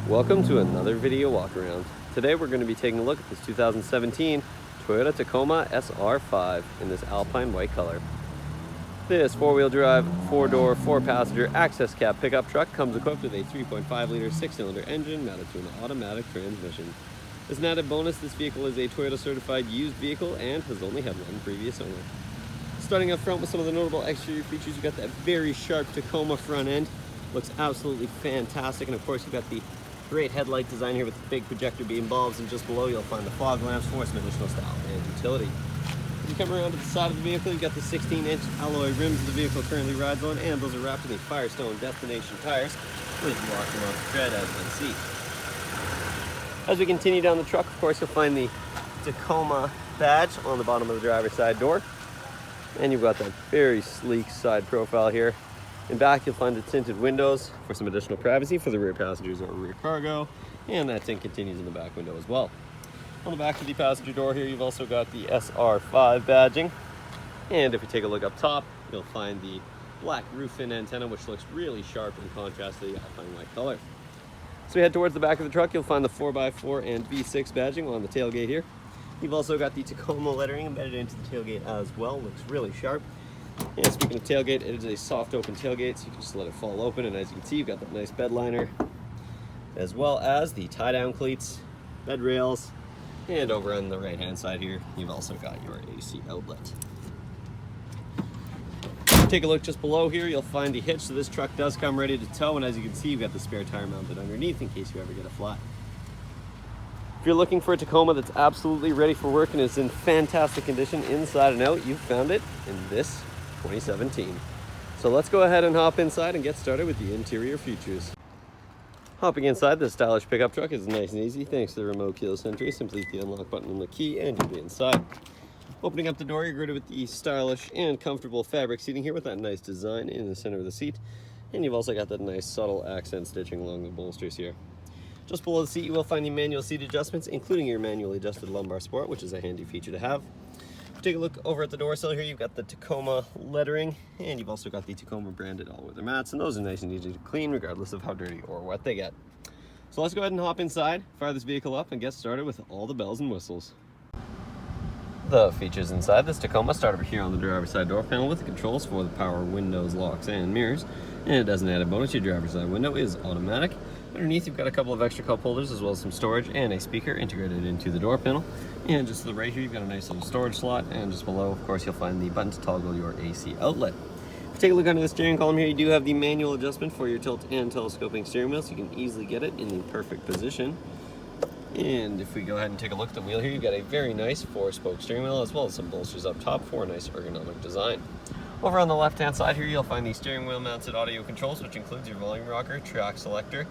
Welcome to another video walk around. Today we're going to be taking a look at this 2017 Toyota Tacoma SR5 in this alpine white color. This four-wheel drive, four-door, four-passenger access cab pickup truck comes equipped with a 3.5-liter six-cylinder engine mounted to an automatic transmission. As an added bonus, this vehicle is a Toyota certified used vehicle and has only had one previous owner. Starting up front with some of the notable exterior features, you've got that very sharp Tacoma front end. Looks absolutely fantastic, and of course you've got the great headlight design here with the big projector beam bulbs, and just below you'll find the fog lamps for some additional style and utility. As you come around to the side of the vehicle, you've got the 16-inch alloy rims the vehicle currently rides on, and those are wrapped in the Firestone Destination tires, where you can walk them off the tread as you can see. As we continue down the truck, of course, you'll find the Tacoma badge on the bottom of the driver's side door, and you've got that very sleek side profile here. In back, you'll find the tinted windows for some additional privacy for the rear passengers or rear cargo, and that tint continues in the back window as well. On the back of the passenger door here, you've also got the SR5 badging, and if you take a look up top, you'll find the black roof fin antenna, which looks really sharp in contrast to the alpine white color. So we head towards the back of the truck, you'll find the 4x4 and V6 badging on the tailgate here. You've also got the Tacoma lettering embedded into the tailgate as well, looks really sharp. And speaking of tailgate, it is a soft open tailgate, so you can just let it fall open, and as you can see, you've got that nice bed liner, as well as the tie-down cleats, bed rails, and over on the right-hand side here, you've also got your AC outlet. Take a look just below here, you'll find the hitch, so this truck does come ready to tow, and as you can see, you've got the spare tire mounted underneath in case you ever get a flat. If you're looking for a Tacoma that's absolutely ready for work and is in fantastic condition inside and out, you've found it in this 2017. So let's go ahead and hop inside and get started with the interior features. Hopping inside, this stylish pickup truck is nice and easy thanks to the remote keyless entry. Simply hit the unlock button on the key and you'll be inside. Opening up the door, you're greeted with the stylish and comfortable fabric seating here with that nice design in the center of the seat. And you've also got that nice subtle accent stitching along the bolsters here. Just below the seat, you will find the manual seat adjustments, including your manually adjusted lumbar support, which is a handy feature to have. Take a look over at the door sill here, you've got the Tacoma lettering, and you've also got the Tacoma branded all-weather mats, and those are nice and easy to clean regardless of how dirty or wet they get. So let's go ahead and hop inside, fire this vehicle up, and get started with all the bells and whistles. The features inside this Tacoma start over here on the driver's side door panel with the controls for the power windows, locks, and mirrors. And as an added bonus, your driver's side window is automatic. Underneath, you've got a couple of extra cup holders as well as some storage and a speaker integrated into the door panel. And just to the right here, you've got a nice little storage slot, and just below, of course, you'll find the button to toggle your AC outlet. If you take a look under the steering column here, you do have the manual adjustment for your tilt and telescoping steering wheel, so you can easily get it in the perfect position. And if we go ahead and take a look at the wheel here, you've got a very nice 4-spoke steering wheel as well as some bolsters up top for a nice ergonomic design. Over on the left-hand side here, you'll find the steering wheel mounted audio controls, which includes your volume rocker, track selector,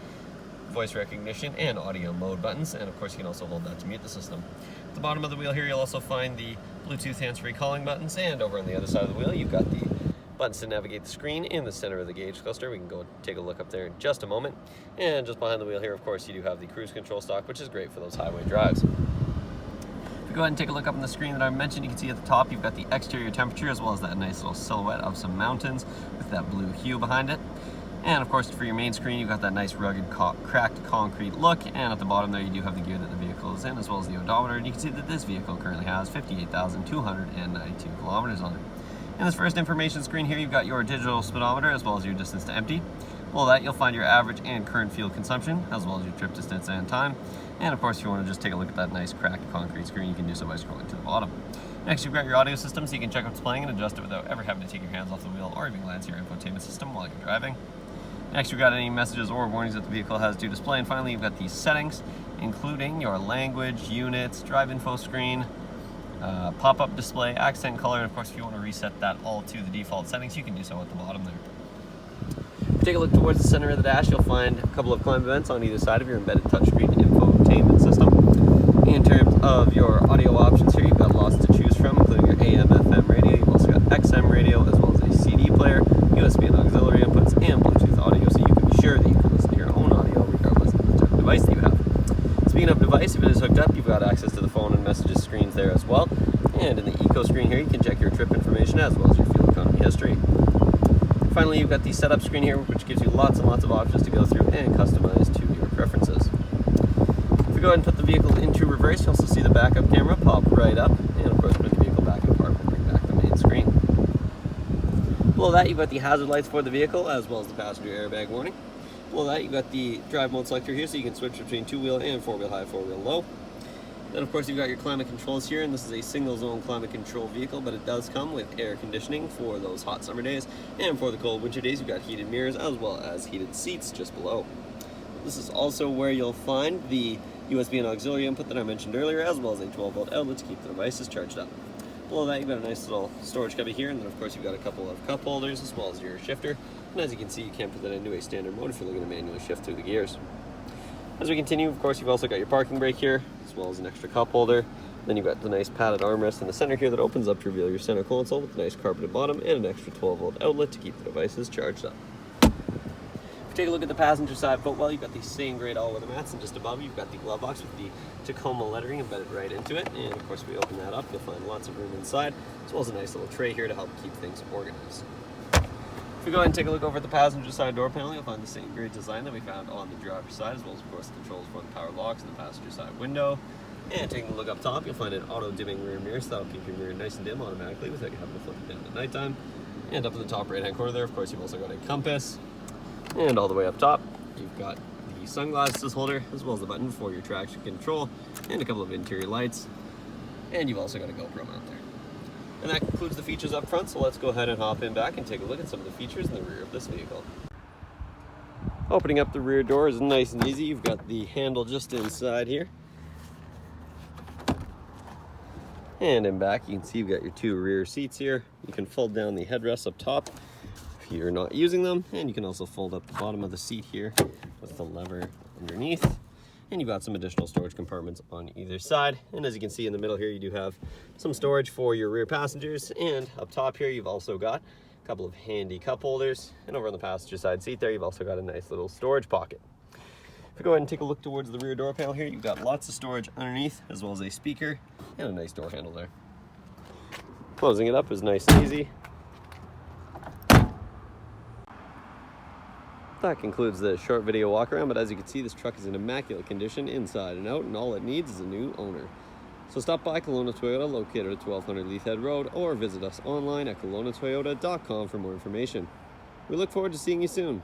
voice recognition, and audio mode buttons, and of course you can also hold that to mute the system. At the bottom of the wheel here, you'll also find the Bluetooth hands-free calling buttons, and over on the other side of the wheel, you've got the buttons to navigate the screen in the center of the gauge cluster. We can go take a look up there in just a moment. And just behind the wheel here, of course, you do have the cruise control stock, which is great for those highway drives. If you go ahead and take a look up on the screen that I mentioned, you can see at the top you've got the exterior temperature as well as that nice little silhouette of some mountains with that blue hue behind it. And of course, for your main screen, you've got that nice rugged cracked concrete look, and at the bottom there you do have the gear that the vehicle is in as well as the odometer, and you can see that this vehicle currently has 58,292 kilometers on it. In this first information screen here, you've got your digital speedometer as well as your distance to empty. Below that, you'll find your average and current fuel consumption as well as your trip distance and time. And of course, if you want to just take a look at that nice cracked concrete screen, you can do so by scrolling to the bottom. Next, you've got your audio system, so you can check what's playing and adjust it without ever having to take your hands off the wheel or even glance at your infotainment system while you're driving. Next, you've got any messages or warnings that the vehicle has to display. And finally, you've got these settings, including your language, units, drive info screen, pop-up display, accent color, and of course, if you want to reset that all to the default settings, you can do so at the bottom there. If you take a look towards the center of the dash, you'll find a couple of climate vents on either side of your embedded touchscreen infotainment system. In terms of your audio options here, you've got lots to choose from, including your AM, FM radio. You've also got XM radio as well as a CD player, USB and auxiliary inputs, and Bluetooth audio, so you can be sure that you can listen to your own audio regardless of the type of device that you have. Speaking of device, if it is hooked up, you've got access to the phone and messages screens there as well. And in the Eco screen here, you can check your trip information as well as your fuel economy history. Finally, you've got the setup screen here, which gives you lots and lots of options to go through and customize to your preferences. go ahead and put the vehicle into reverse, you'll also see the backup camera pop right up, and of course bring the vehicle back in park and bring back the main screen. Below that, you've got the hazard lights for the vehicle, as well as the passenger airbag warning. Below that, you've got the drive mode selector here, so you can switch between 2-wheel and 4-wheel high, 4-wheel low. Then of course you've got your climate controls here, and this is a single zone climate control vehicle, but it does come with air conditioning for those hot summer days, and for the cold winter days you've got heated mirrors as well as heated seats just below. This is also where you'll find the USB and auxiliary input that I mentioned earlier, as well as a 12-volt outlet to keep the devices charged up. Below that, you've got a nice little storage cubby here, and then of course you've got a couple of cup holders as well as your shifter. And as you can see, you can put that into a standard mode if you're looking to manually shift through the gears. As we continue, of course, you've also got your parking brake here, as well as an extra cup holder. Then you've got the nice padded armrest in the center here that opens up to reveal your center console with a nice carpeted bottom and an extra 12-volt outlet to keep the devices charged up. If you take a look at the passenger side footwell, you've got the same grade all-weather mats, and just above you've got the glove box with the Tacoma lettering embedded right into it. And of course, if we open that up, you'll find lots of room inside, as well as a nice little tray here to help keep things organized. If we go ahead and take a look over at the passenger side door panel, you'll find the same great design that we found on the driver's side, as well as of course controls for the power locks and the passenger side window. And taking a look up top, you'll find an auto dimming rear mirror, so that'll keep your mirror nice and dim automatically without you having to flip it down at nighttime. And up in the top right hand corner there, of course, you've also got a compass. And all the way up top, you've got the sunglasses holder, as well as the button for your traction control, and a couple of interior lights. And you've also got a GoPro mount there. And that concludes the features up front, so let's go ahead and hop in back and take a look at some of the features in the rear of this vehicle. Opening up the rear door is nice and easy. You've got the handle just inside here. And in back, you can see you've got your two rear seats here. You can fold down the headrests up top if you're not using them, and you can also fold up the bottom of the seat here with the lever underneath. And you've got some additional storage compartments on either side. And as you can see in the middle here, you do have some storage for your rear passengers. And up top here, you've also got a couple of handy cup holders. And over on the passenger side seat there, you've also got a nice little storage pocket. If we go ahead and take a look towards the rear door panel here, you've got lots of storage underneath, as well as a speaker and a nice door handle there. Closing it up is nice and easy. That concludes the short video walk around, but as you can see, this truck is in immaculate condition inside and out, and all it needs is a new owner. So stop by Kelowna Toyota, located at 1200 Leithhead Road, or visit us online at KelownaToyota.com for more information. We look forward to seeing you soon.